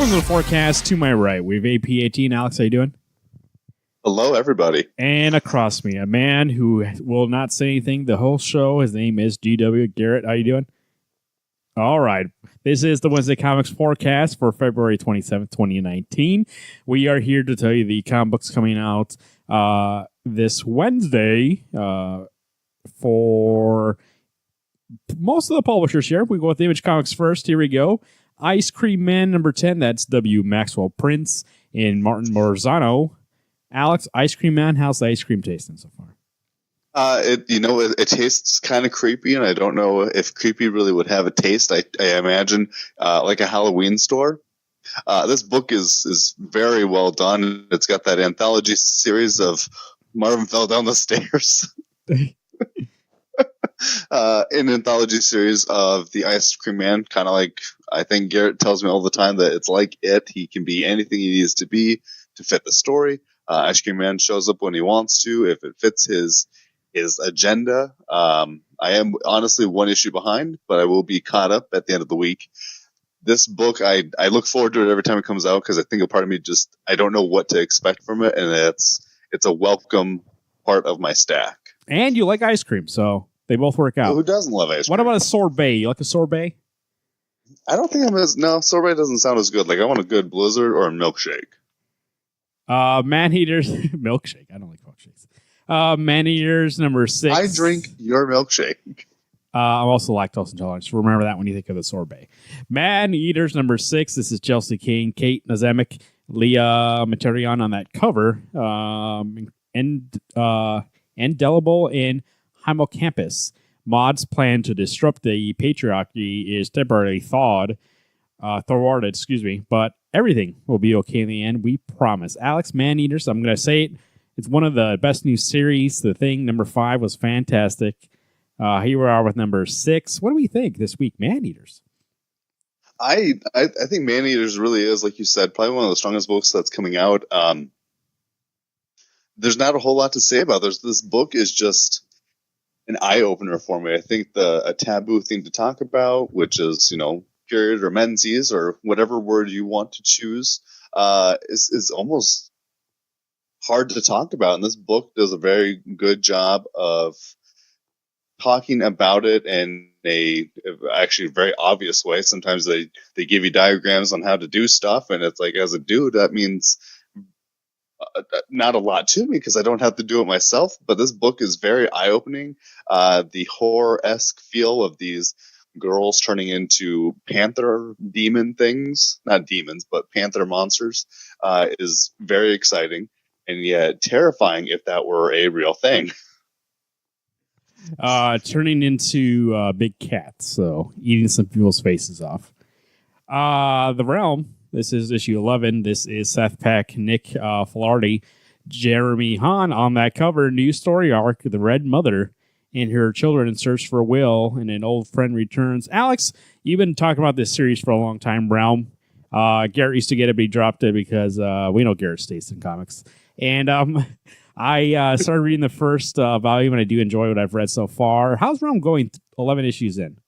Welcome to the forecast. To my right, we have AP18. Alex, how you doing? Hello, everybody. And across me, a man who will not say anything the whole show. His name is GW. Garrett, how you doing? All right. This is the Wednesday Comics forecast for February 27th, 2019. We are here to tell you the comic books coming out this Wednesday for most of the publishers here. We go with Image Comics first. Here we go. Ice Cream Man number 10. That's W. Maxwell Prince and Martin Morzano. Alex, Ice Cream Man, how's the ice cream tasting so far? It tastes kind of creepy, and I don't know if creepy really would have a taste. I imagine like a Halloween store. This book is very well done. It's got that anthology series of Marvin fell down the stairs. An anthology series of the Ice Cream Man, kind of like, I think Garrett tells me all the time that it's like it. He can be anything he needs to be to fit the story. Ice Cream Man shows up when he wants to, if it fits his agenda. I am honestly one issue behind, but I will be caught up at the end of the week. This book, I look forward to it every time it comes out, because I think a part of me just, I don't know what to expect from it, and it's a welcome part of my stack. And you like ice cream, so they both work out. Well, who doesn't love ice cream? What about a sorbet? You like a sorbet? I don't think sorbet doesn't sound as good. Like, I want a good Blizzard or a milkshake. Man-eaters milkshake. I don't like milkshakes. Man-eaters number 6. I drink your milkshake. I'm also lactose intolerant. So remember that when you think of the sorbet. Man-eaters number 6. This is Chelsea Kane, Kate Nazemic, Leah Materion on that cover. Indelible in Hippocampus. Mod's plan to disrupt the patriarchy is temporarily thwarted, but everything will be okay in the end, we promise. Alex, Man-Eaters, I'm going to say it. It's one of the best new series. The Thing, number 5, was fantastic. Here we are with number 6. What do we think this week, Man-Eaters? I think Man-Eaters really is, like you said, probably one of the strongest books that's coming out. There's not a whole lot to say about it. This book is just an eye-opener for me. I think a taboo thing to talk about, which is, period or menses or whatever word you want to choose, is almost hard to talk about. And this book does a very good job of talking about it in a actually very obvious way. Sometimes they give you diagrams on how to do stuff, and it's like, as a dude, that means not a lot to me because I don't have to do it myself. But this book is very eye-opening. The horror-esque feel of these girls turning into panther demon things, not demons, but panther monsters, is very exciting and yet terrifying if that were a real thing. Turning into big cats, so eating some people's faces off. The Realm. This is issue 11. This is Seth Peck, Nick Filardi, Jeremy Hahn on that cover. New story arc, The Red Mother and her children in search for Will, and an old friend returns. Alex, you've been talking about this series for a long time, Realm. Garrett used to get it, but he dropped it because we know Garrett's taste in comics. And I started reading the first volume, and I do enjoy what I've read so far. How's Realm going 11 issues in?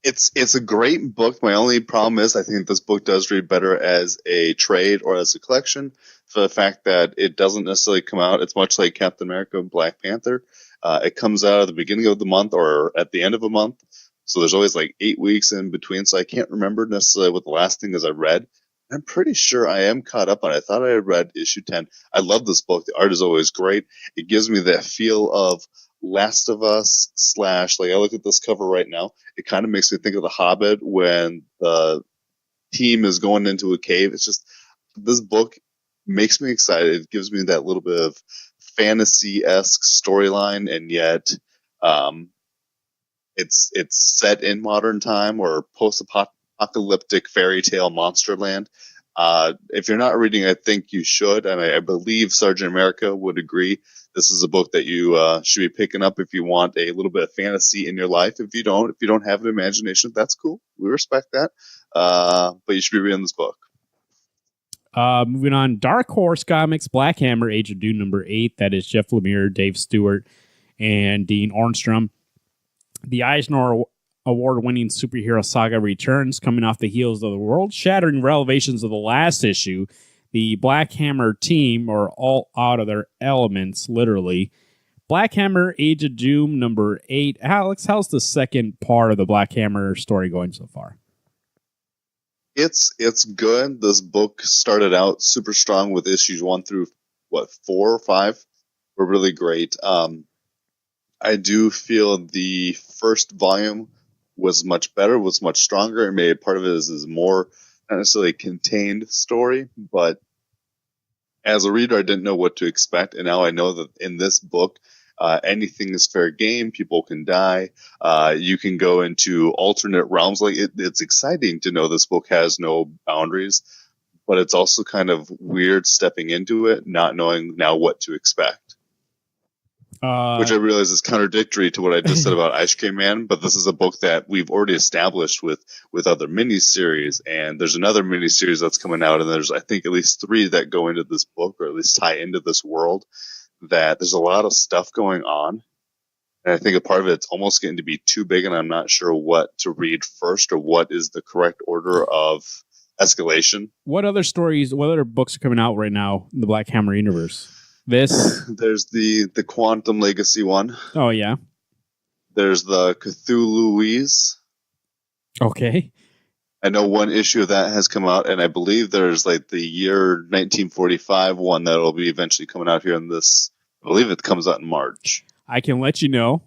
It's a great book. My only problem is I think this book does read better as a trade or as a collection, for the fact that it doesn't necessarily come out. It's much like Captain America and Black Panther. It comes out at the beginning of the month or at the end of a month. So there's always like 8 weeks in between. So I can't remember necessarily what the last thing is I read. I'm pretty sure I am caught up on it. I thought I had read issue 10. I love this book. The art is always great. It gives me that feel of Last of Us / like, I look at this cover right now. It kind of makes me think of The Hobbit when the team is going into a cave. It's just, this book makes me excited. It gives me that little bit of fantasy-esque storyline, and yet it's set in modern time or post-apocalyptic fairy tale monster land. If you're not reading, I think you should, and I believe Sergeant America would agree. This is a book that you should be picking up if you want a little bit of fantasy in your life. If you don't have an imagination, that's cool. We respect that. But you should be reading this book. Moving on, Dark Horse Comics, Black Hammer, Age of Doom number 8. That is Jeff Lemire, Dave Stewart, and Dean Ornstrom. The award-winning superhero saga returns, coming off the heels of the world-shattering revelations of the last issue. The Black Hammer team are all out of their elements, literally. Black Hammer Age of Doom number 8. Alex, how's the second part of the Black Hammer story going so far? It's good. This book started out super strong with issues 1 through 4 or 5 were really great. I do feel the first volume was much better, was much stronger, and maybe part of it is more not necessarily a contained story, but as a reader, I didn't know what to expect, and now I know that in this book, anything is fair game. People can die. You can go into alternate realms. Like it's exciting to know this book has no boundaries, but it's also kind of weird stepping into it, not knowing now what to expect. Which I realize is contradictory to what I just said about Ice Cream Man, but this is a book that we've already established with other miniseries, and there's another miniseries that's coming out, and there's, I think, at least 3 that go into this book, or at least tie into this world, that there's a lot of stuff going on, and I think a part of it's almost getting to be too big, and I'm not sure what to read first, or what is the correct order of escalation. What other books are coming out right now in the Black Hammer universe? There's the Quantum Legacy one. Oh, yeah. There's the Cthulhuese. Okay. I know one issue of that has come out, and I believe there's like the year 1945 one that will be eventually coming out here in this. I believe it comes out in March. I can let you know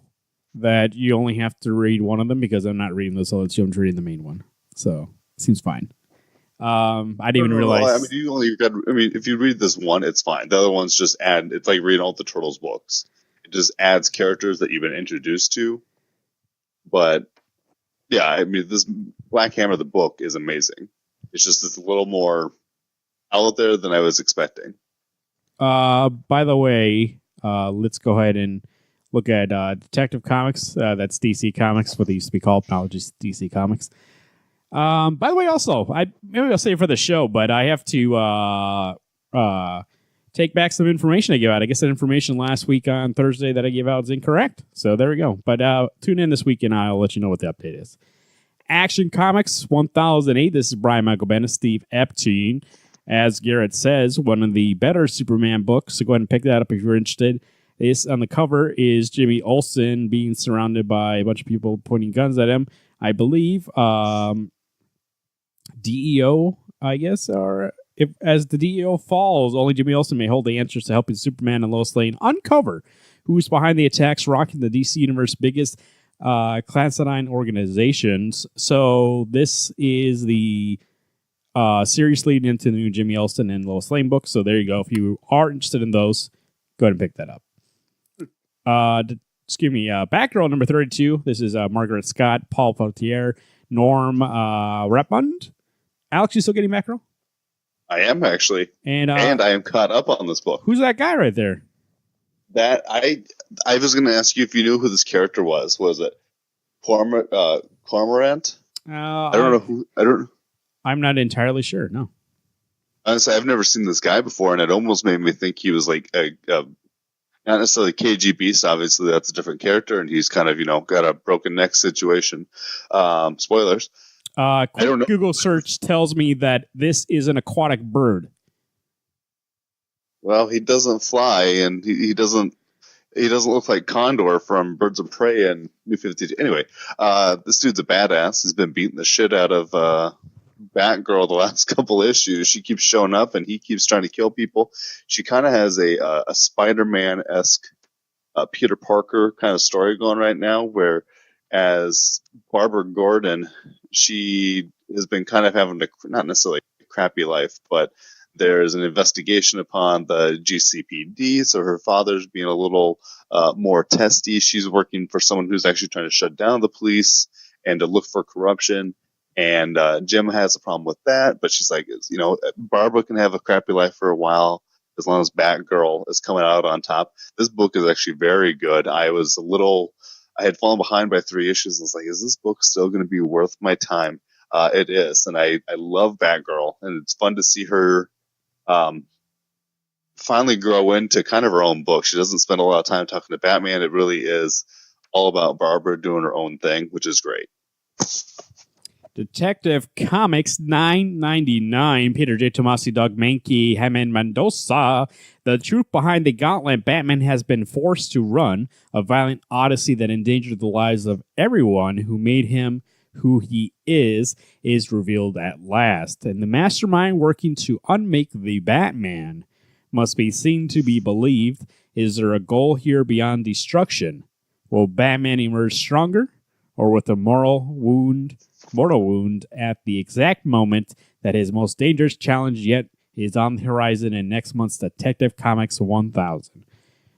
that you only have to read one of them because I'm not reading this other two. I'm reading the main one. So, it seems fine. I didn't even realize. I mean, if you read this one, it's fine. The other ones just add. It's like reading all the Turtles books. It just adds characters that you've been introduced to. But yeah, I mean, this Black Hammer, the book, is amazing. It's just a little more out there than I was expecting. By the way, let's go ahead and look at Detective Comics. That's DC Comics, what they used to be called. Now just DC Comics. By the way, also, maybe I'll say it for the show, but I have to take back some information I gave out. I guess that information last week on Thursday that I gave out is incorrect. So there we go. But tune in this week and I'll let you know what the update is. Action Comics 1008. This is Brian Michael Bendis, Steve Epstein. As Garrett says, one of the better Superman books. So go ahead and pick that up if you're interested. This on the cover is Jimmy Olsen being surrounded by a bunch of people pointing guns at him. I believe DEO, I guess, or as the DEO falls, only Jimmy Olsen may hold the answers to helping Superman and Lois Lane uncover who's behind the attacks rocking the DC Universe's biggest clandestine organizations. So this is the series leading into the new Jimmy Olsen and Lois Lane books. So there you go. If you are interested in those, go ahead and pick that up. Batgirl number 32. This is Margaret Scott, Paul Potier, Norm Repmund. Alex, you still getting Batgirl? I am actually, and I am caught up on this book. Who's that guy right there? That I was going to ask you if you knew who this character was. Was it Cormorant? I don't know who. I'm not entirely sure. No. Honestly, I've never seen this guy before, and it almost made me think he was like a not necessarily KG Beast. Obviously, that's a different character, and he's kind of got a broken neck situation. Spoilers. I don't know. Google search tells me that this is an aquatic bird. Well, he doesn't fly, and he doesn't look like Condor from Birds of Prey and New 52. Anyway, this dude's a badass. He's been beating the shit out of Batgirl the last couple issues. She keeps showing up, and he keeps trying to kill people. She kind of has a Spider-Man-esque Peter Parker kind of story going right now, where as Barbara Gordon, she has been kind of having not necessarily a crappy life, but there's an investigation upon the GCPD, so her father's being a little more testy. She's working for someone who's actually trying to shut down the police and to look for corruption. And Jim has a problem with that, but she's like, Barbara can have a crappy life for a while as long as Batgirl is coming out on top. This book is actually very good. I had fallen behind by 3 issues. I was like, is this book still going to be worth my time? It is, and I love Batgirl, and it's fun to see her finally grow into kind of her own book. She doesn't spend a lot of time talking to Batman. It really is all about Barbara doing her own thing, which is great. Detective Comics 999. Peter J. Tomasi, Doug Mankey, Herman Mendoza. The truth behind the gauntlet Batman has been forced to run, a violent odyssey that endangered the lives of everyone who made him who he is revealed at last. And the mastermind working to unmake the Batman must be seen to be believed. Is there a goal here beyond destruction? Will Batman emerge stronger, or with a mortal wound at the exact moment that his most dangerous challenge yet is on the horizon in next month's Detective Comics 1000?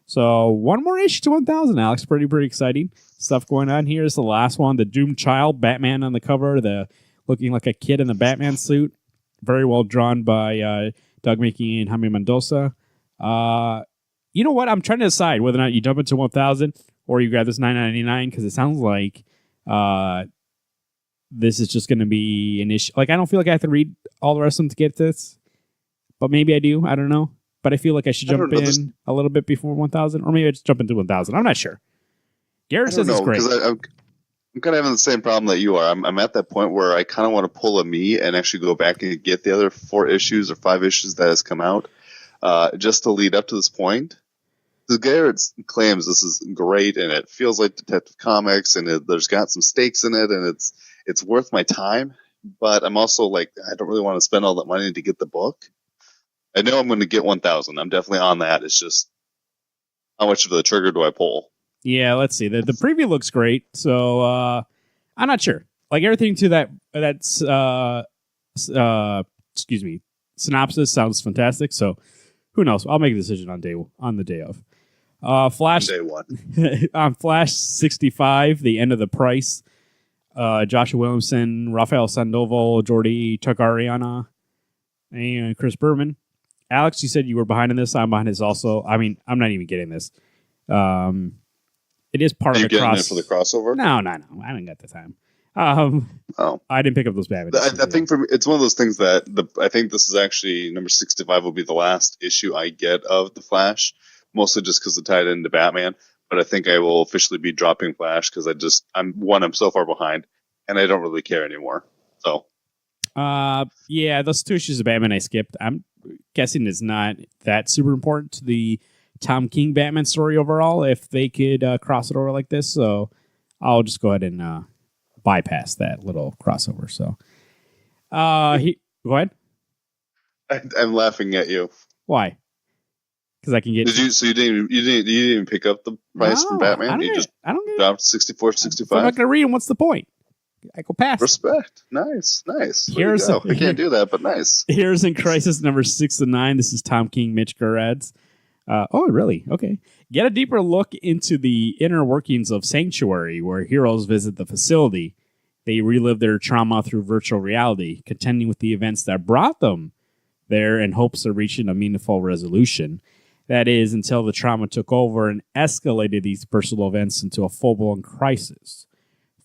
So one more issue to 1000, Alex. Pretty exciting stuff going on here. Is the last one, the Doomed Child, Batman on the cover, the looking like a kid in the Batman suit. Very well drawn by Doug Mankey and Jaime Mendoza. You know what? I'm trying to decide whether or not you jump into 1000 or you grab this 999 because it sounds like this is just going to be an issue. Like, I don't feel like I have to read all the rest of them to get this, but maybe I do. I don't know. But I feel like I should jump in a little bit before 1000, or maybe I just jump into 1000. I'm not sure. Garrett says it's great. I'm kind of having the same problem that you are. I'm at that point where I kind of want to pull a me and actually go back and get the other 4 issues or 5 issues that has come out just to lead up to this point. Because Garrett claims this is great and it feels like Detective Comics and there's got some stakes in it and it's worth my time. But I'm also like, I don't really want to spend all that money to get the book. I know I'm going to get 1000. I'm definitely on that. It's just how much of the trigger do I pull? Yeah, let's see. The preview looks great, so I'm not sure. Like everything to synopsis sounds fantastic. So who knows? I'll make a decision on the day of. Flash Day one. On Flash 65, the end of the price. Joshua Williamson, Rafael Sandoval, Jordi Tagariana, and Chris Berman. Alex, you said you were behind in this. I'm behind this also. I mean, I'm not even getting this. It is part of the it for the crossover. No. I haven't got the time. I didn't pick up those Batman. I think for me, it's one of those things that I think this is actually number 65 will be the last issue I get of the Flash, mostly just because it tied into Batman. But I think I will officially be dropping Flash because I'm so far behind, and I don't really care anymore. So, yeah, those 2 issues of Batman I skipped. I'm guessing it's not that super important to the Tom King Batman story overall if they could cross it over like this. So I'll just go ahead and bypass that little crossover. So go ahead. I'm laughing at you. Why? Because I can get. You didn't even pick up the price for Batman? I don't get dropped 64, 65. I'm not going to read them. What's the point? I go past. Respect. Nice. I can't do that, but nice. Here's in Crisis number 6 and 9. This is Tom King, Mitch Gerads. Oh, really? Okay. Get a deeper look into the inner workings of Sanctuary, where heroes visit the facility. They relive their trauma through virtual reality, contending with the events that brought them there in hopes of reaching a meaningful resolution. That is, until the trauma took over and escalated these personal events into a full-blown crisis.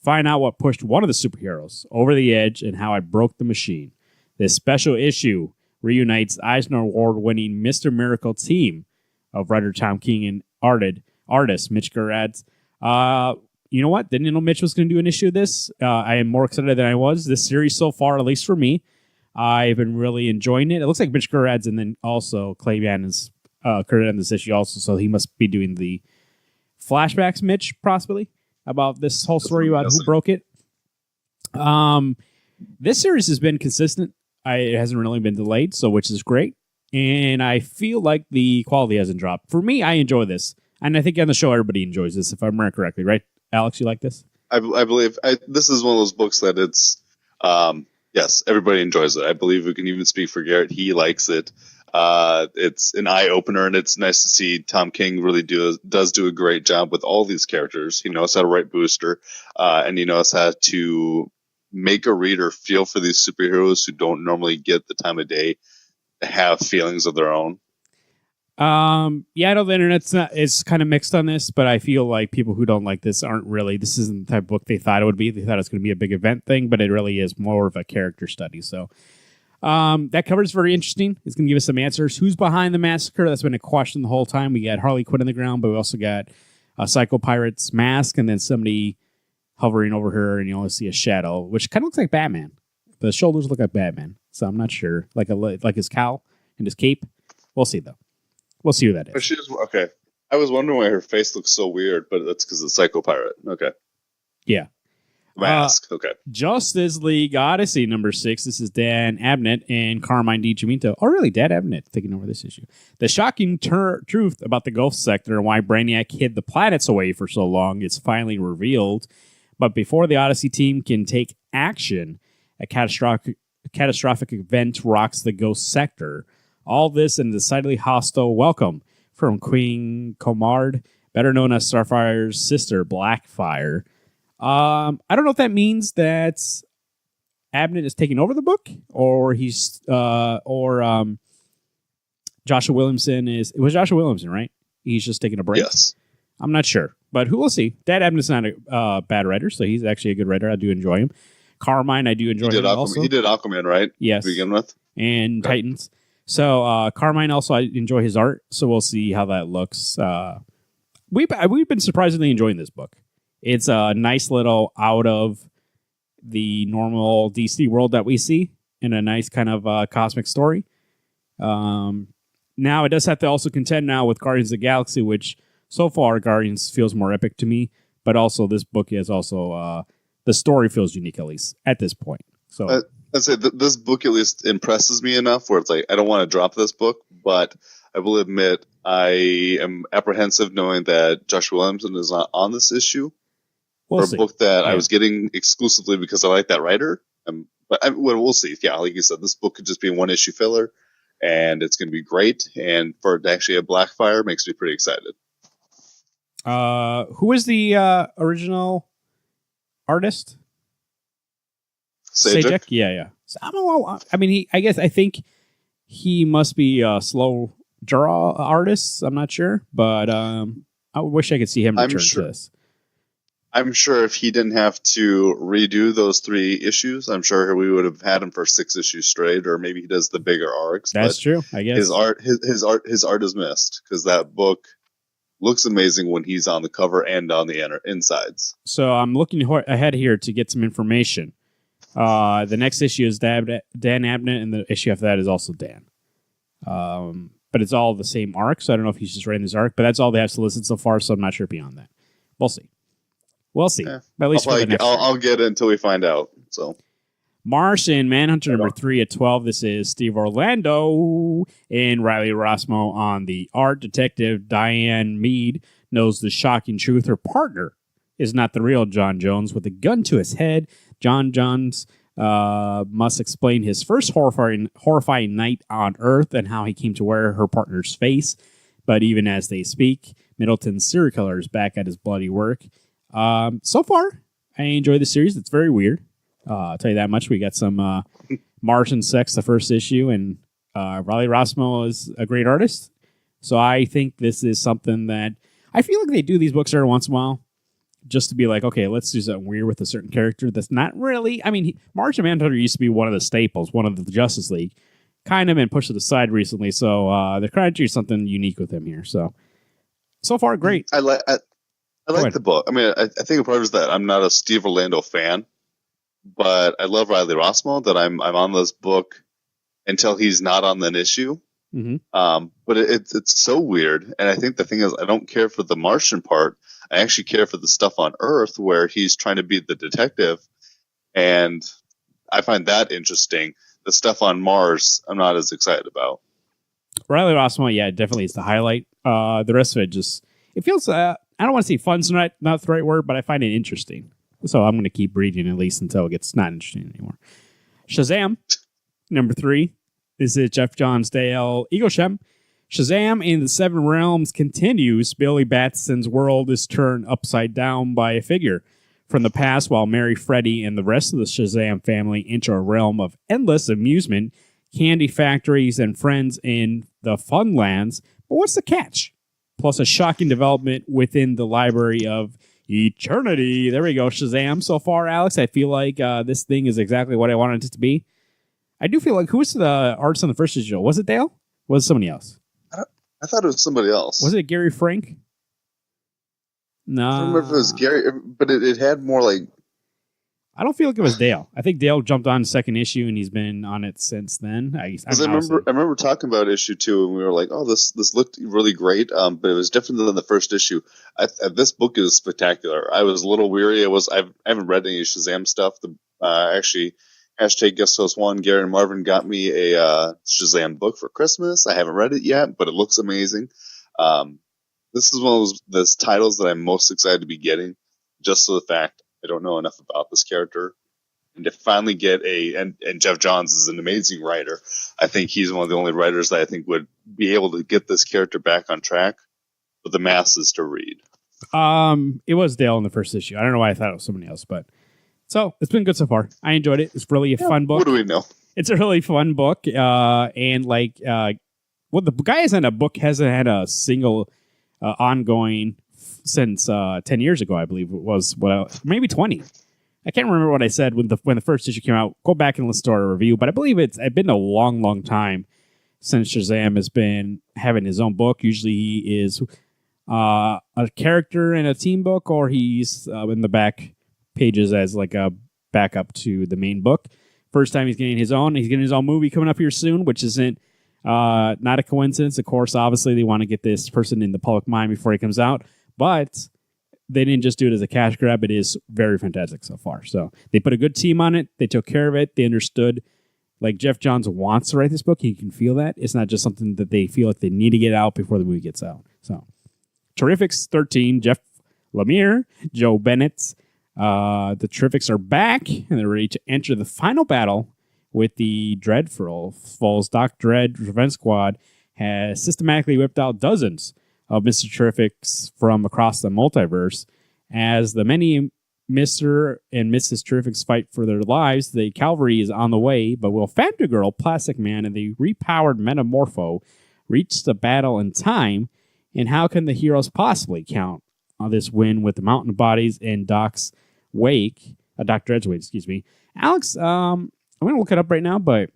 Find out what pushed one of the superheroes over the edge and how it broke the machine. This special issue reunites Eisner Award-winning Mr. Miracle team of writer Tom King and artist Mitch Gerads. You know what? Didn't know Mitch was going to do an issue of this. I am more excited than I was. This series so far, at least for me, I've been really enjoying it. It looks like Mitch Gerads and then also Clay Bannon's credited on this issue also, so he must be doing the flashbacks, Mitch, possibly, about this whole story about who broke it. This series has been consistent. It hasn't really been delayed, so which is great. And I feel like the quality hasn't dropped. For me, I enjoy this. And I think on the show, everybody enjoys this, if I remember correctly. Right, Alex, you like this? I believe this is one of those books that it's, yes, everybody enjoys it. I believe we can even speak for Garrett. He likes it. It's an eye-opener, and it's nice to see Tom King really does do a great job with all these characters. He knows how to write Booster, and he knows how to make a reader feel for these superheroes who don't normally get the time of day to have feelings of their own. Yeah, I know the it's kind of mixed on this, but I feel like people who don't like this this isn't the type of book they thought it would be. They thought it was going to be a big event thing, but it really is more of a character study. So that cover is very interesting. It's going to give us some answers. Who's behind the massacre? That's been a question the whole time. We got Harley Quinn in the ground, but we also got a Psycho Pirate's mask, and then somebody hovering over her, and you only see a shadow, which kind of looks like Batman. The shoulders look like Batman, so I'm not sure. Like his cowl and his cape. We'll see though. We'll see who that is. Okay. I was wondering why her face looks so weird, but that's because it's Psycho Pirate. Okay. Yeah. Mask. Okay. Justice League Odyssey #6. This is Dan Abnett and Carmine DiGiaminto. Oh, really? Dan Abnett taking over this issue. The shocking truth about the Ghost Sector and why Brainiac hid the planets away for so long is finally revealed. But before the Odyssey team can take action, a catastrophic event rocks the Ghost Sector. All this in a decidedly hostile welcome from Queen Comard, better known as Starfire's sister, Blackfire. I don't know if that means that Abnett is taking over the book, or Joshua Williamson is. It was Joshua Williamson, right? He's just taking a break. Yes. I'm not sure, but who will see? Dan Abnett's not a bad writer, so he's actually a good writer. I do enjoy him. Carmine, I do enjoy him also. He did Aquaman, right? Yes. To begin with. And okay. Titans. So Carmine also, I enjoy his art, so we'll see how that looks. We've been surprisingly enjoying this book. It's a nice little out of the normal DC world that we see, in a nice kind of cosmic story. Now, it does have to also contend now with Guardians of the Galaxy, which so far Guardians feels more epic to me, but also this book is also the story feels unique, at least at this point. So I'd say this book at least impresses me enough where it's like I don't want to drop this book, but I will admit I am apprehensive knowing that Joshua Williamson is not on this issue. We'll see. A book that I was getting exclusively because I like that writer. We'll see. Yeah, like you said, this book could just be a one-issue filler, and it's going to be great. And for it to actually have Blackfire makes me pretty excited. Who is the original artist? Sajak? Yeah. So, I think he must be a slow draw artist. I'm not sure, but I wish I could see him return to this. I'm sure if he didn't have to redo those 3 issues, I'm sure we would have had him for 6 issues straight, or maybe he does the bigger arcs. That's true, I guess. His art is missed because that book looks amazing when he's on the cover and on the insides. So I'm looking ahead here to get some information. The next issue is Dan Abnett, and the issue after that is also Dan. But it's all the same arc, so I don't know if he's just writing this arc, but that's all they have solicit so far, so I'm not sure beyond that. We'll see. Yeah. But at least I'll get it until we find out. So, Martian Manhunter #3 at 12. This is Steve Orlando and Riley Rossmo on the art. Detective Diane Mead knows the shocking truth. Her partner is not the real John Jones. With a gun to his head, John Jones must explain his first horrifying night on Earth and how he came to wear her partner's face. But even as they speak, Middleton's serial killer is back at his bloody work. So far, I enjoy the series. It's very weird. I'll tell you that much. We got some Martian sex the first issue, and Riley Rossmo is a great artist. So I think this is something that I feel like they do these books every once in a while just to be like, okay, let's do something weird with a certain character that's not really... I mean, Martian Manhunter used to be one of the staples, one of the Justice League. Kind of been pushed to the side recently, so they're trying to do something unique with him here. So far, great. I like the book. I mean, I think a part is that I'm not a Steve Orlando fan, but I love Riley Rossmo. That I'm on this book until he's not on an issue. Mm-hmm. But it's so weird, and I think the thing is, I don't care for the Martian part. I actually care for the stuff on Earth where he's trying to be the detective, and I find that interesting. The stuff on Mars, I'm not as excited about. Riley Rossmo, yeah, definitely is the highlight. The rest of it it feels. I don't want to say fun's not the right word, but I find it interesting. So I'm going to keep reading at least until it gets not interesting anymore. Shazam, #3. This is Jeff Johns, Dale Eaglesham. Shazam in the Seven Realms continues. Billy Batson's world is turned upside down by a figure from the past, while Mary, Freddy, and the rest of the Shazam family enter a realm of endless amusement, candy factories, and friends in the fun lands. But what's the catch? Plus a shocking development within the Library of Eternity. There we go, Shazam. So far, Alex, I feel like this thing is exactly what I wanted it to be. I do feel like, who was the artist on the first issue? Was it Dale? Was it somebody else? I thought it was somebody else. Was it Gary Frank? I don't remember if it was Nah, Gary, but it had more like. I don't feel like it was Dale. I think Dale jumped on the second issue and he's been on it since then. Because I remember talking about issue 2, and we were like, "Oh, this looked really great," but it was different than the first issue. This book is spectacular. I was a little weary. I haven't read any Shazam stuff. Actually, hashtag guest host one, Gary and Marvin got me a Shazam book for Christmas. I haven't read it yet, but it looks amazing. This is one of those titles that I'm most excited to be getting, just for the fact I don't know enough about this character. And to finally get and Jeff Johns is an amazing writer. I think he's one of the only writers that I think would be able to get this character back on track for the masses to read. It was Dale in the first issue. I don't know why I thought it was somebody else, but so it's been good so far. I enjoyed it. It's really a fun book. What do we know? It's a really fun book. And like, the guy hasn't had a single ongoing since 10 years ago, I believe it was. Maybe 20. I can't remember what I said when the first issue came out. Go back and listen to our review, but I believe it's been a long, long time since Shazam has been having his own book. Usually he is a character in a team book, or he's in the back pages as like a backup to the main book. First time he's getting his own. He's getting his own movie coming up here soon, which isn't not a coincidence. Of course, obviously they want to get this person in the public mind before he comes out, but they didn't just do it as a cash grab. It is very fantastic so far. So they put a good team on it. They took care of it. They understood. Like, Jeff Johns wants to write this book. You can feel that. It's not just something that they feel like they need to get out before the movie gets out. So, Terrifics 13, Jeff Lemire, Joe Bennett. The Terrifics are back, and they're ready to enter the final battle with the Dreadfuls. Doc Dread Revenge Squad has systematically whipped out dozens of Mr. Terrifics from across the multiverse. As the many Mr. and Mrs. Terrifics fight for their lives, the cavalry is on the way, but will Fantagirl, Plastic Man, and the repowered Metamorpho reach the battle in time? And how can the heroes possibly count on this win with the mountain bodies in Doc's wake? Doc Dread's wake, excuse me. Alex, I'm going to look it up right now, but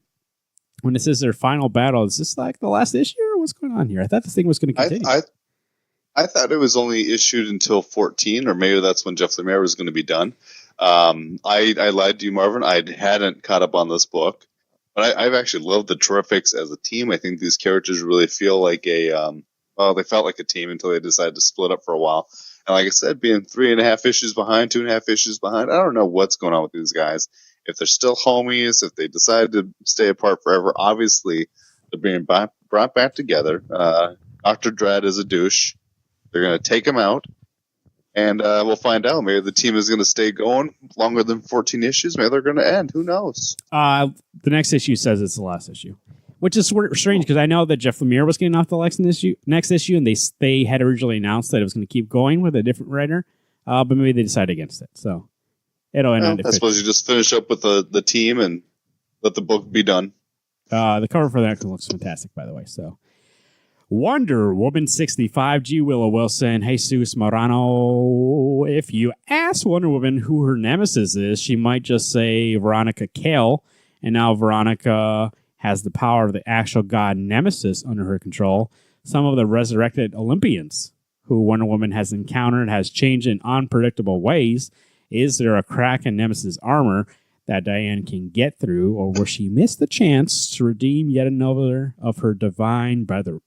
when it says their final battle, is this like the last issue, or what's going on here? I thought this thing was going to continue. I thought it was only issued until 14, or maybe that's when Jeff Lemire was going to be done. I lied to you, Marvin. I hadn't caught up on this book, but I've actually loved the Terrifics as a team. I think these characters really feel like they felt like a team until they decided to split up for a while. And like I said, being 3.5 issues behind, 2.5 issues behind, I don't know what's going on with these guys. If they're still homies, if they decide to stay apart forever, obviously they're being brought back together. Dr. Dread is a douche. They're going to take him out, and we'll find out. Maybe the team is going to stay going longer than 14 issues. Maybe they're going to end. Who knows? The next issue says it's the last issue, which is strange because I know that Jeff Lemire was getting off the next issue, and they had originally announced that it was going to keep going with a different writer, but maybe they decided against it. So it'll end. I suppose you just finish up with the team and let the book be done. The cover for that looks fantastic, by the way. So, Wonder Woman 65, G. Willow Wilson, Jesus Morano. If you ask Wonder Woman who her nemesis is, she might just say Veronica Cale. And now Veronica has the power of the actual god Nemesis under her control. Some of the resurrected Olympians who Wonder Woman has encountered has changed in unpredictable ways. Is there a crack in Nemesis' armor that Diane can get through, or will she miss the chance to redeem yet another of her divine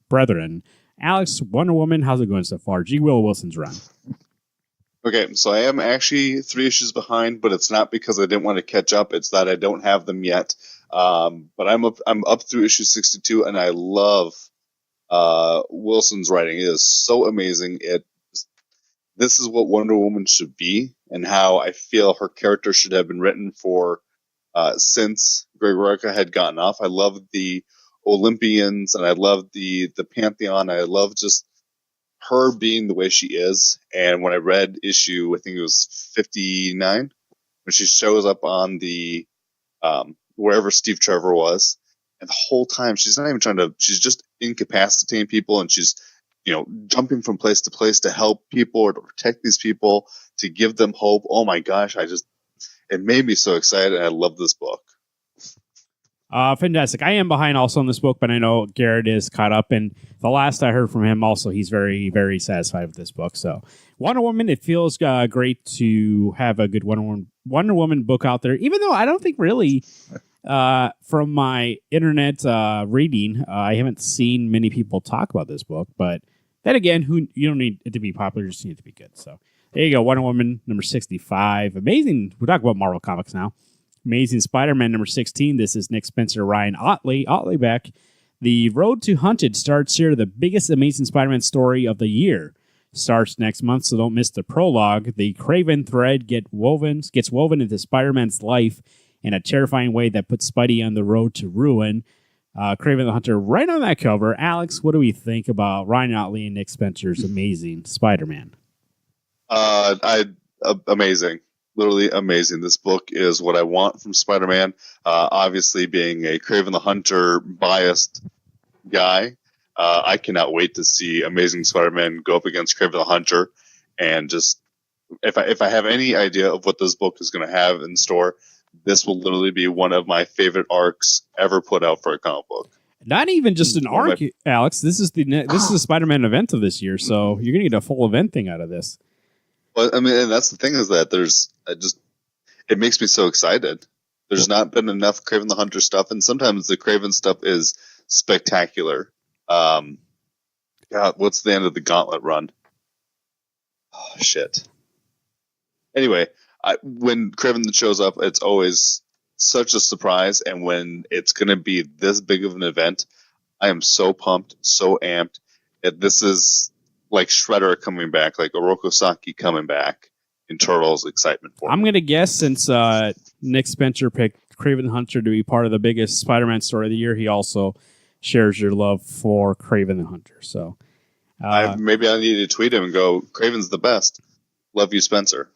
brethren? Alex, Wonder Woman, how's it going so far? G. Willow Wilson's run. Okay, so I am actually 3 issues behind, but it's not because I didn't want to catch up. It's that I don't have them yet. But I'm up through issue 62, and I love Wilson's writing. It is so amazing. This is what Wonder Woman should be, and how I feel her character should have been written for since Greg Rucka had gotten off. I love the Olympians, and I love the Pantheon. I love just her being the way she is. And when I read issue, I think it was 59, when she shows up on the wherever Steve Trevor was, and the whole time she's not even she's just incapacitating people, and she's jumping from place to place to help people or to protect these people, to give them hope. Oh my gosh, it made me so excited, and I love this book. Fantastic. I am behind also on this book, but I know Garrett is caught up. And the last I heard from him, also, he's very, very satisfied with this book. So, Wonder Woman, it feels great to have a good Wonder Woman book out there, even though I don't think really, from my internet reading, I haven't seen many people talk about this book. But then again, you don't need it to be popular, you just need it to be good. So, there you go. Wonder Woman, number 65. Amazing. We're talking about Marvel Comics now. Amazing Spider-Man number 16. This is Nick Spencer, Ryan Otley back. The Road to Hunted starts here. The biggest Amazing Spider-Man story of the year starts next month, so don't miss the prologue. The Craven thread gets woven into Spider-Man's life in a terrifying way that puts Spidey on the road to ruin. Craven the Hunter right on that cover. Alex, what do we think about Ryan Otley and Nick Spencer's Amazing Spider-Man? Amazing. Literally amazing. This book is what I want from Spider-Man. Obviously, being a Craven the Hunter biased guy, I cannot wait to see Amazing Spider-Man go up against Craven the Hunter. And just if I have any idea of what this book is going to have in store, this will literally be one of my favorite arcs ever put out for a comic book. Not even just an arc, Alex. This is the Spider-Man event of this year, so you're going to get a full event thing out of this. Well, I mean, and that's the thing is that it makes me so excited. There's not been enough Craven the Hunter stuff, and sometimes the Craven stuff is spectacular. God, what's the end of the Gauntlet run? Oh, shit. Anyway, when Craven shows up, it's always such a surprise, and when it's going to be this big of an event, I am so pumped, so amped. This is like Shredder coming back, like Oroku Saki coming back in Turtles excitement for me. I'm going to guess since Nick Spencer picked Craven the Hunter to be part of the biggest Spider-Man story of the year, he also shares your love for Craven the Hunter. So maybe I need to tweet him and go, Craven's the best. Love you, Spencer.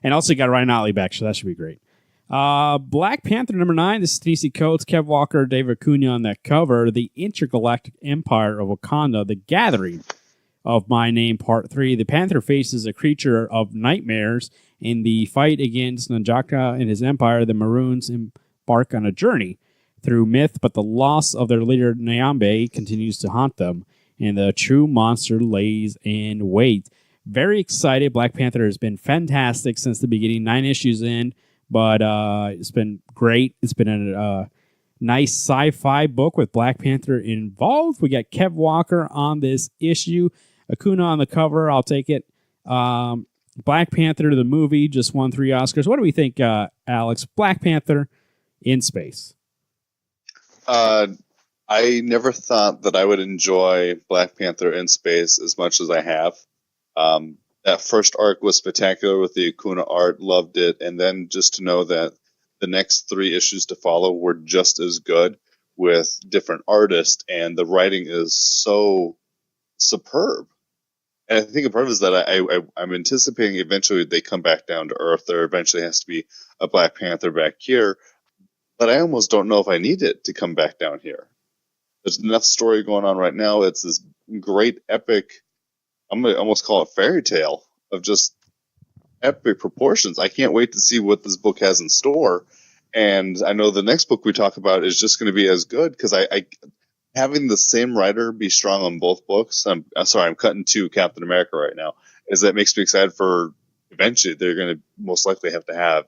And also got Ryan Otley back, so that should be great. Black Panther number 9. This is TC Coates, Kev Walker, David Acuna on that cover. The Intergalactic Empire of Wakanda, The Gathering of My Name, Part 3. The Panther faces a creature of nightmares. In the fight against N'Jaka and his empire, the Maroons embark on a journey through myth, but the loss of their leader, Nyambe, continues to haunt them, and the true monster lays in wait. Very excited. Black Panther has been fantastic since the beginning. 9 issues in, but it's been great. It's been a nice sci-fi book with Black Panther involved. We got Kev Walker on this issue. Acuna on the cover. I'll take it. Black Panther, the movie, just won 3 Oscars. What do we think, Alex? Black Panther in space. I never thought that I would enjoy Black Panther in space as much as I have. That first arc was spectacular with the Acuna art. Loved it. And then just to know that the next 3 issues to follow were just as good with different artists, and the writing is so superb. And I think a part of it is that I'm anticipating eventually they come back down to Earth. There eventually has to be a Black Panther back here. But I almost don't know if I need it to come back down here. There's enough story going on right now. It's this great epic, I'm going to almost call it fairy tale, of just epic proportions. I can't wait to see what this book has in store. And I know the next book we talk about is just going to be as good, because I having the same writer be strong on both books. I'm sorry, I'm cutting to Captain America right now. Is that makes me excited for eventually they're going to most likely have to have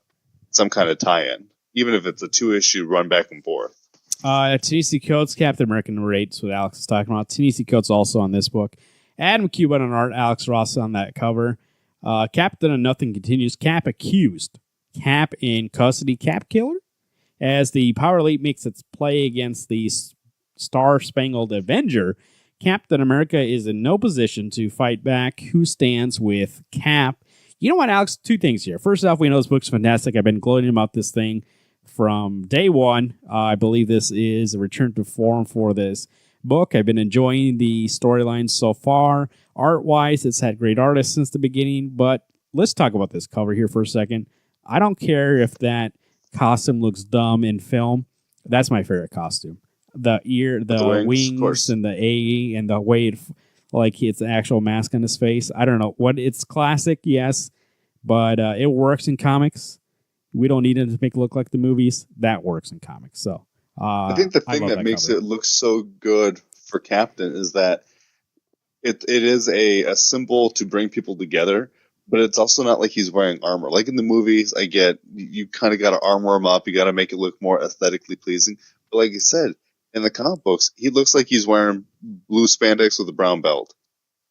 some kind of tie-in, even if it's a 2-issue run back and forth. Ta-Nehisi Coates, Captain America number 8 is what Alex is talking about. Ta-Nehisi Coates also on this book. Adam Cuban on art, Alex Ross on that cover. Captain and Nothing continues. Cap accused. Cap in custody. Cap killer. As the Power Elite makes its play against the Star-Spangled Avenger, Captain America is in no position to fight back. Who stands with Cap? You know what, Alex? 2 things here. First off, we know this book's fantastic. I've been gloating about this thing from day one. I believe this is a return to form for this book. I've been enjoying the storylines so far. Art-wise, it's had great artists since the beginning, but let's talk about this cover here for a second. I don't care if that costume looks dumb in film. That's my favorite costume. The wings and the A, and the way it's an actual mask on his face. I don't know what it's classic, yes, but it works in comics. We don't need it to make it look like the movies. That works in comics. So I think the I thing love that that makes cover. it look so good for Captain is that it is a symbol to bring people together, but it's also not like he's wearing armor. Like in the movies, I get you kind of got to armor him up. You got to make it look more aesthetically pleasing. But like you said, in the comic books, he looks like he's wearing blue spandex with a brown belt,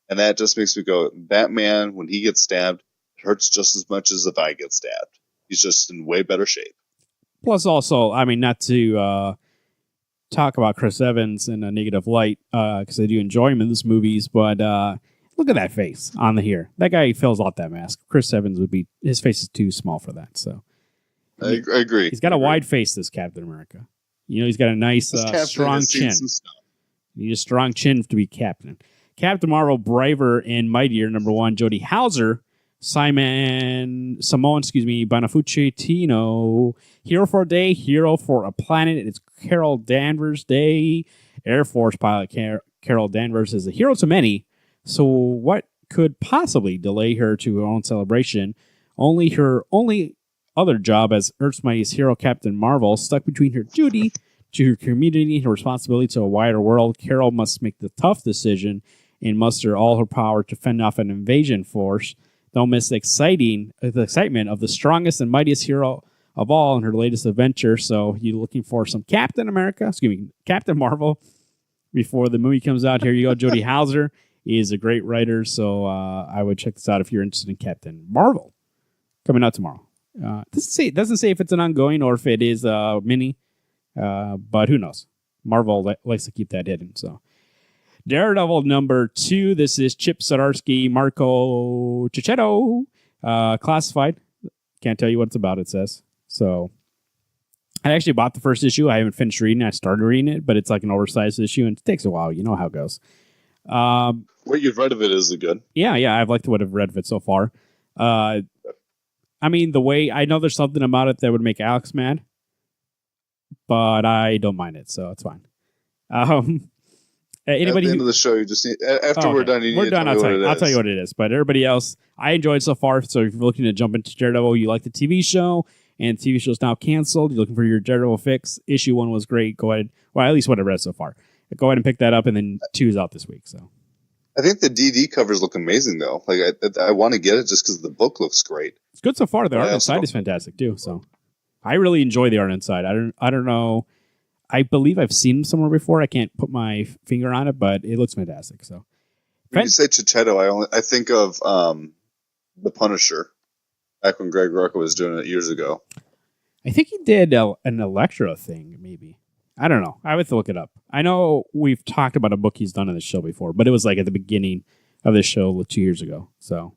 and that just makes me go, that man, when he gets stabbed, it hurts just as much as if I get stabbed. He's just in way better shape. Plus, also, I mean, not to talk about Chris Evans in a negative light because I do enjoy him in these movies, but look at that face on the here. That guy fills out that mask. Chris Evans would be, his face is too small for that. So I agree. He's got a wide face, this Captain America. You know, he's got a nice, strong chin. You need a strong chin to be Captain. Captain Marvel, Braver and Mightier, #1, Jodie Hauser. Simone, Bonafucci Tino. Hero for a Day, Hero for a Planet. It's Carol Danvers Day. Air Force pilot Carol Danvers is a hero to many. So what could possibly delay her to her own celebration? Only her other job as Earth's mightiest hero, Captain Marvel, stuck between her duty to her community and her responsibility to a wider world. Carol must make the tough decision and muster all her power to fend off an invasion force. Don't miss the excitement of the strongest and mightiest hero of all in her latest adventure. So you're looking for some Captain Marvel before the movie comes out. Here you go. Jodie Hauser is a great writer, so I would check this out if you're interested in Captain Marvel. Coming out tomorrow. It doesn't say if it's an ongoing or if it is a mini, but who knows? Marvel likes to keep that hidden. So Daredevil #2. This is Chip Zdarsky, Marco Cicchetto, classified. Can't tell you what it's about, it says. So I actually bought the first issue. I haven't finished reading it. I started reading it, but it's like an oversized issue, and it takes a while. You know how it goes. What you've read of it is good. Yeah, I've liked what I've read of it so far. I mean, the way I know there's something about it that would make Alex mad, but I don't mind it, so it's fine. Anybody at the end of the show, you just need, after we're done, you need to tell me what it is. I'll tell you what it is. But everybody else, I enjoyed so far. So if you're looking to jump into Daredevil, you like the TV show, and the TV show is now canceled. You're looking for your Daredevil fix. Issue 1 was great. Go ahead. Well, at least what I read so far. Go ahead and pick that up, and then 2 is out this week. So I think the DD covers look amazing, though. Like I want to get it just because the book looks great. It's good so far. The art inside is fantastic too. So I really enjoy the art inside. I don't know. I believe I've seen him somewhere before. I can't put my finger on it, but it looks fantastic. So when you say Cicchetto, I think of the Punisher. Back when Greg Rucka was doing it years ago. I think he did an Electro thing, maybe. I don't know. I would have to look it up. I know we've talked about a book he's done in the show before, but it was like at the beginning of this show 2 years ago. So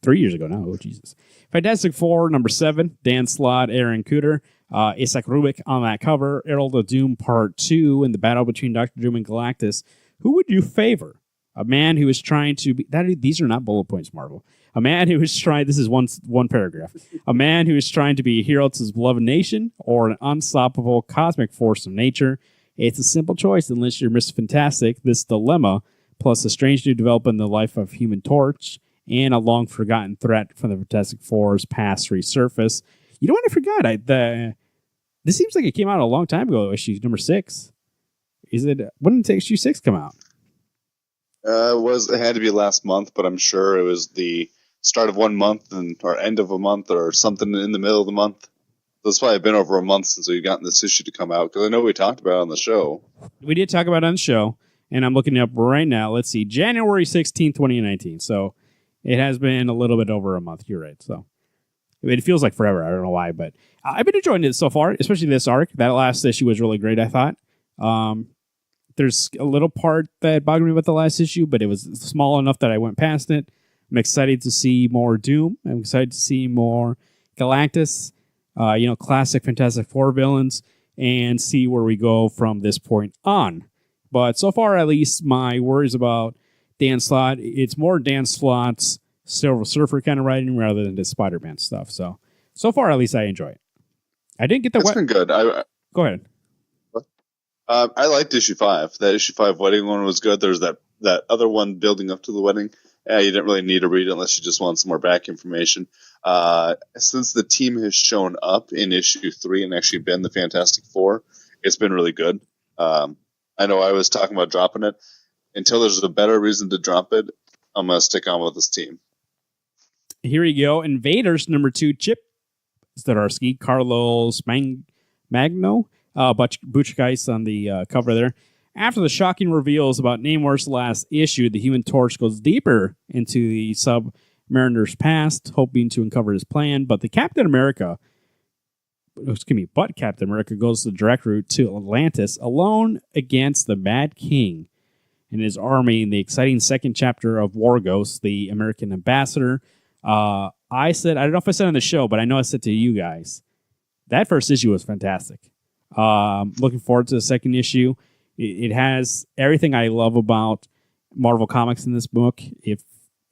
3 years ago now. Oh, Jesus. Fantastic Four, #7, Dan Slott, Aaron Cooter, Isaac Rubik on that cover. Herald of Doom Part 2 in the battle between Dr. Doom and Galactus. Who would you favor? A man who is trying to be... These are not bullet points, Marvel. A man who is trying... This is one paragraph. A man who is trying to be a hero to his beloved nation or an unstoppable cosmic force of nature. It's a simple choice unless you're Mr. Fantastic. This dilemma, plus a strange new development in the life of Human Torch and a long-forgotten threat from the Fantastic Four's past resurface. You know what I forgot? This seems like it came out a long time ago, issue #6. When did issue 6 come out? It had to be last month, but I'm sure it was the start of 1 month or end of a month or something in the middle of the month. So it's probably been over a month since we've gotten this issue to come out, because I know we talked about it on the show. We did talk about it on the show, and I'm looking it up right now. Let's see, January 16th, 2019. So it has been a little bit over a month. You're right. So it feels like forever. I don't know why, but I've been enjoying it so far, especially this arc. That last issue was really great, I thought. There's a little part that bothered me about the last issue, but it was small enough that I went past it. I'm excited to see more Doom. I'm excited to see more Galactus, classic Fantastic Four villains, and see where we go from this point on. But so far, at least, my worries about Dan Slott, it's more Dan Slott's Silver Surfer kind of writing rather than the Spider-Man stuff. So far, at least, I enjoy it. I didn't get the... It's been good. Go ahead. I liked issue 5. That issue 5 wedding one was good. There's that other one building up to the wedding. You didn't really need to read it unless you just want some more back information. Since the team has shown up in issue 3 and actually been the Fantastic Four, it's been really good. I know I was talking about dropping it. Until there's a better reason to drop it, I'm going to stick on with this team. Here you go. Invaders, number 2, Chip Zdarsky, Carlos Magno, Butchgeist on the cover there. After the shocking reveals about Namor's last issue, the Human Torch goes deeper into the Submariner's past, hoping to uncover his plan. But Captain America goes the direct route to Atlantis, alone against the Mad King and his army in the exciting second chapter of War Ghost, the American ambassador. I don't know if I said on the show, but I know I said to you guys, that first issue was fantastic. Looking forward to the second issue. It has everything I love about Marvel Comics in this book. If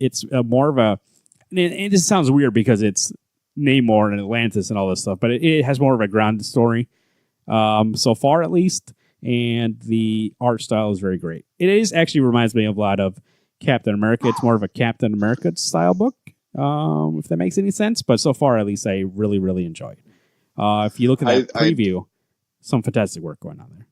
it's more of a, and it just sounds weird because it's Namor and Atlantis and all this stuff, but it has more of a grounded story, so far at least, and the art style is very great. It actually reminds me of a lot of Captain America. It's more of a Captain America style book, if that makes any sense, but so far at least I really, really enjoy it. If you look at that preview, some fantastic work going on there.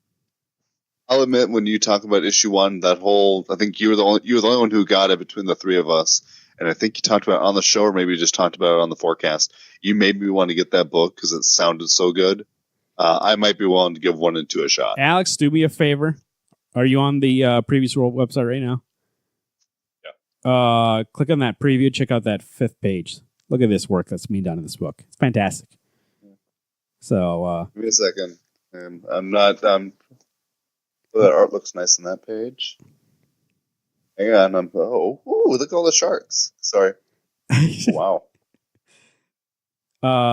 I'll admit, when you talk about issue 1, that whole, I think you were the only one who got it between the three of us. And I think you talked about it on the show, or maybe you just talked about it on the forecast. You made me want to get that book because it sounded so good. I might be willing to give 1 and 2 a shot. Alex, do me a favor. Are you on the Previous World website right now? Yeah. Click on that preview. Check out that 5th page. Look at this work that's being done in this book. It's fantastic. So, give me a second. I'm not. That art looks nice on that page. Hang on. Ooh, look at all the sharks. Sorry. Wow.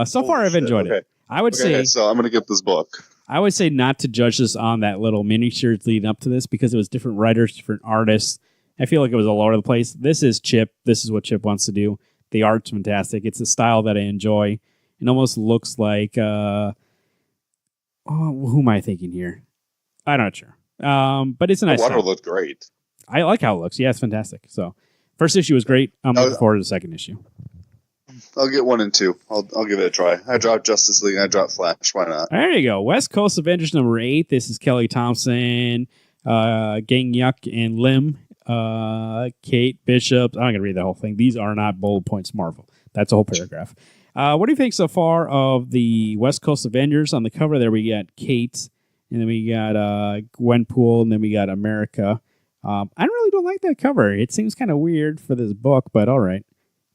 So far, I've enjoyed it. I would say. So I'm going to get this book. I would say not to judge this on that little miniseries leading up to this because it was different writers, different artists. I feel like it was all over the place. This is Chip. This is what Chip wants to do. The art's fantastic. It's a style that I enjoy. It almost looks like. Who am I thinking here? I'm not sure. But it's a nice. The water looked great. I like how it looks. Yeah, it's fantastic. So, first issue was great. I'm looking forward to the second issue. I'll get 1 and 2. I'll give it a try. I dropped Justice League and I dropped Flash. Why not? There you go. West Coast Avengers number 8. This is Kelly Thompson, Gang Yuck and Lim, Kate Bishop. I'm not gonna read the whole thing. These are not bullet points. Marvel. That's a whole paragraph. What do you think so far of the West Coast Avengers? On the cover there, we got Kate. And then we got Gwenpool, and then we got America. I really don't like that cover. It seems kind of weird for this book, but all right.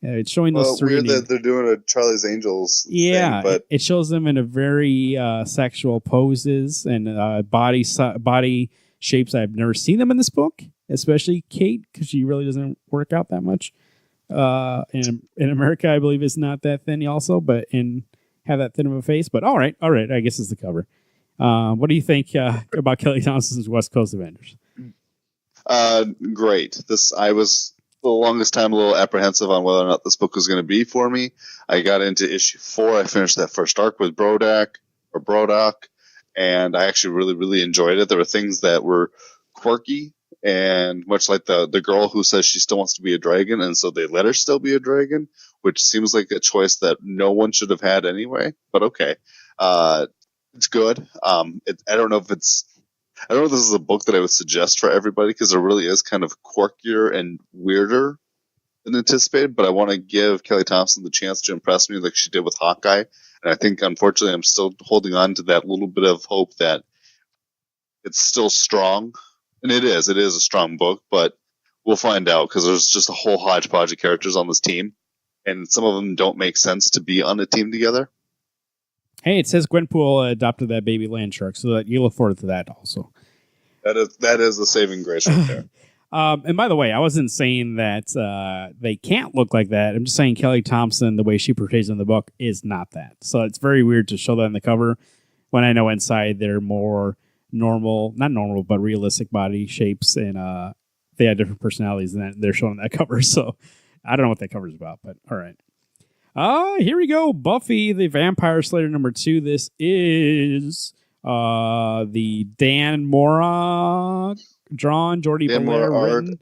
It's showing those three. Weird that they're doing a Charlie's Angels thing, but it shows them in a very sexual poses and body shapes. I've never seen them in this book, especially Kate, because she really doesn't work out that much. In America, I believe is not that thin also, but have that thin of a face. But all right. I guess it's the cover. What do you think about Kelly Thompson's West Coast Avengers? Great. I was the longest time a little apprehensive on whether or not this book was going to be for me. I got into issue 4. I finished that first arc with Brodok, and I actually really, really enjoyed it. There were things that were quirky, and much like the girl who says she still wants to be a dragon, and so they let her still be a dragon, which seems like a choice that no one should have had anyway. But okay. It's good. I don't know if this is a book that I would suggest for everybody because it really is kind of quirkier and weirder than anticipated. But I want to give Kelly Thompson the chance to impress me like she did with Hawkeye. And I think, unfortunately, I'm still holding on to that little bit of hope that it's still strong. And it is. It is a strong book, but we'll find out because there's just a whole hodgepodge of characters on this team. And some of them don't make sense to be on a team together. Hey, it says Gwenpool adopted that baby land shark, so that you look forward to that also. That is the saving grace right there. And by the way, I wasn't saying that they can't look like that. I'm just saying Kelly Thompson, the way she portrays in the book, is not that. So it's very weird to show that on the cover when I know inside they're more not normal, but realistic body shapes, and they have different personalities than they're showing on that cover. So I don't know what that cover is about, but all right. Here we go. Buffy the Vampire Slayer number 2. This is the Dan Mora drawn, Jordy Belair written,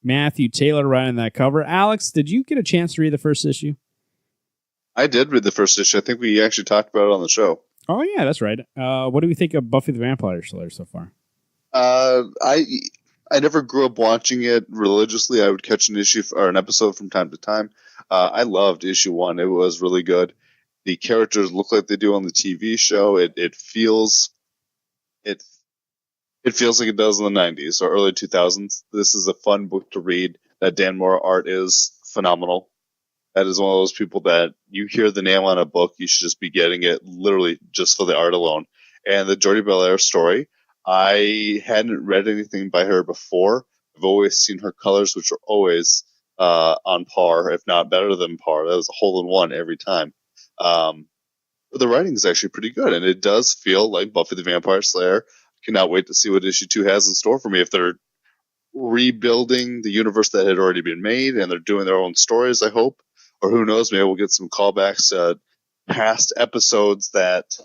Matthew Taylor writing that cover. Alex, did you get a chance to read the first issue? I did read the first issue. I think we actually talked about it on the show. Oh yeah, that's right. What do we think of Buffy the Vampire Slayer so far? I never grew up watching it religiously. I would catch an issue or an episode from time to time. I loved issue one. It was really good. The characters look like they do on the TV show. It it feels like it does in the 90s or early 2000s. This is a fun book to read. That Dan Mora art is phenomenal. That is one of those people that you hear the name on a book, you should just be getting it literally just for the art alone. And the Jordi Belair story, I hadn't read anything by her before. I've always seen her colors, which are always on par, if not better than par. That was a hole in one every time. But the writing is actually pretty good, and it does feel like Buffy the Vampire Slayer. Cannot wait to see what issue 2 has in store for me. If they're rebuilding the universe that had already been made and they're doing their own stories, I hope. Or who knows, maybe we'll get some callbacks to past episodes that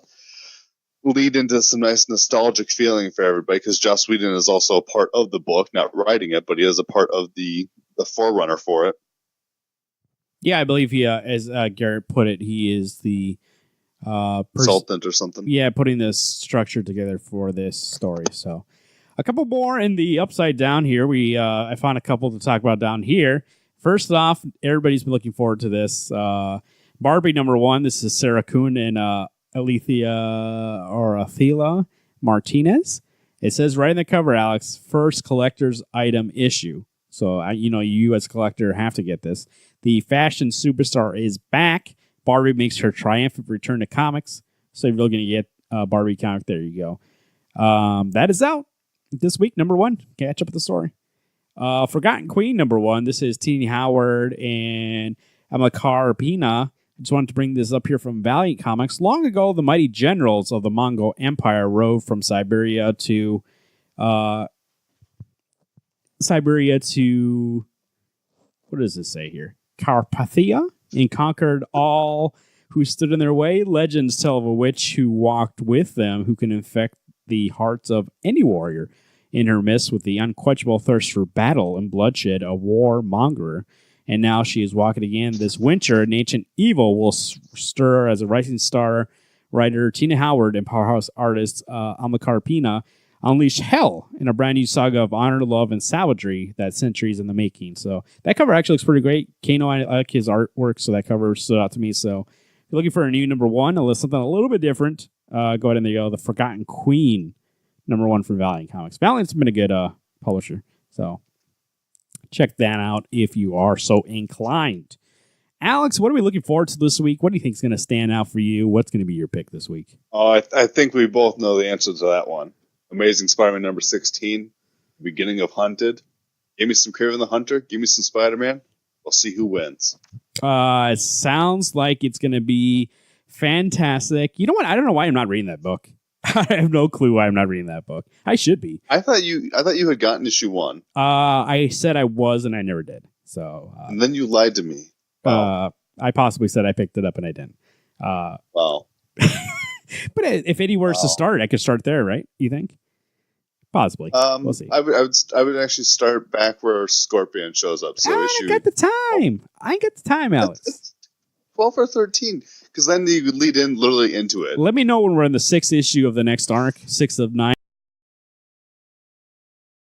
lead into some nice nostalgic feeling for everybody, because Joss Whedon is also a part of the book, not writing it, but he is a part of the forerunner for it. Yeah, I believe he, as Garrett put it, he is the consultant or something. Yeah, putting this structure together for this story. So a couple more in the upside down here. I found a couple to talk about down here. First off, everybody's been looking forward to this. Barbie #1. This is Sarah Kuhn and Athela Martinez. It says right in the cover, Alex, first collector's item issue. So, you as a collector have to get this. The fashion superstar is back. Barbie makes her triumphant return to comics. So if you're looking to get a Barbie comic, there you go. That is out this week, #1. Catch up with the story. Forgotten Queen #1. This is Tini Howard and Amakar Pina. I just wanted to bring this up here from Valiant Comics. Long ago, the mighty generals of the Mongol Empire rode from Siberia to what does this say here? Carpathia, and conquered all who stood in their way. Legends tell of a witch who walked with them, who can infect the hearts of any warrior. In her midst, with the unquenchable thirst for battle and bloodshed, a warmonger. And now she is walking again this winter. An ancient evil will stir as a rising star writer Tina Howard and powerhouse artist Amakar Pina unleash hell in a brand new saga of honor, love, and savagery that centuries in the making. So that cover actually looks pretty great. Kano, I like his artwork, so that cover stood out to me. So if you're looking for a new #1, unless something a little bit different, go ahead and there you go. The Forgotten Queen, #1 from Valiant Comics. Valiant's been a good publisher, so check that out if you are so inclined. Alex, what are we looking forward to this week? What do you think is going to stand out for you? What's going to be your pick this week? Oh, I think we both know the answer to that one. Amazing Spider-Man #16, beginning of Hunted. Give me some Kraven the Hunter. Give me some Spider-Man. We'll see who wins. It sounds like it's going to be fantastic. You know what? I don't know why I'm not reading that book. I have no clue why I'm not reading that book. I should be. I thought you had gotten issue 1. I said I was, and I never did. So and then you lied to me. I possibly said I picked it up, and I didn't. Well. But if anywhere's to start, I could start there, right? You think? Possibly. We'll see. I would actually start back where Scorpion shows up. So I ain't got the time, Alex. It's 12 or 13, because then you could lead in literally into it. Let me know when we're in the 6th issue of the next arc, 6 of 9.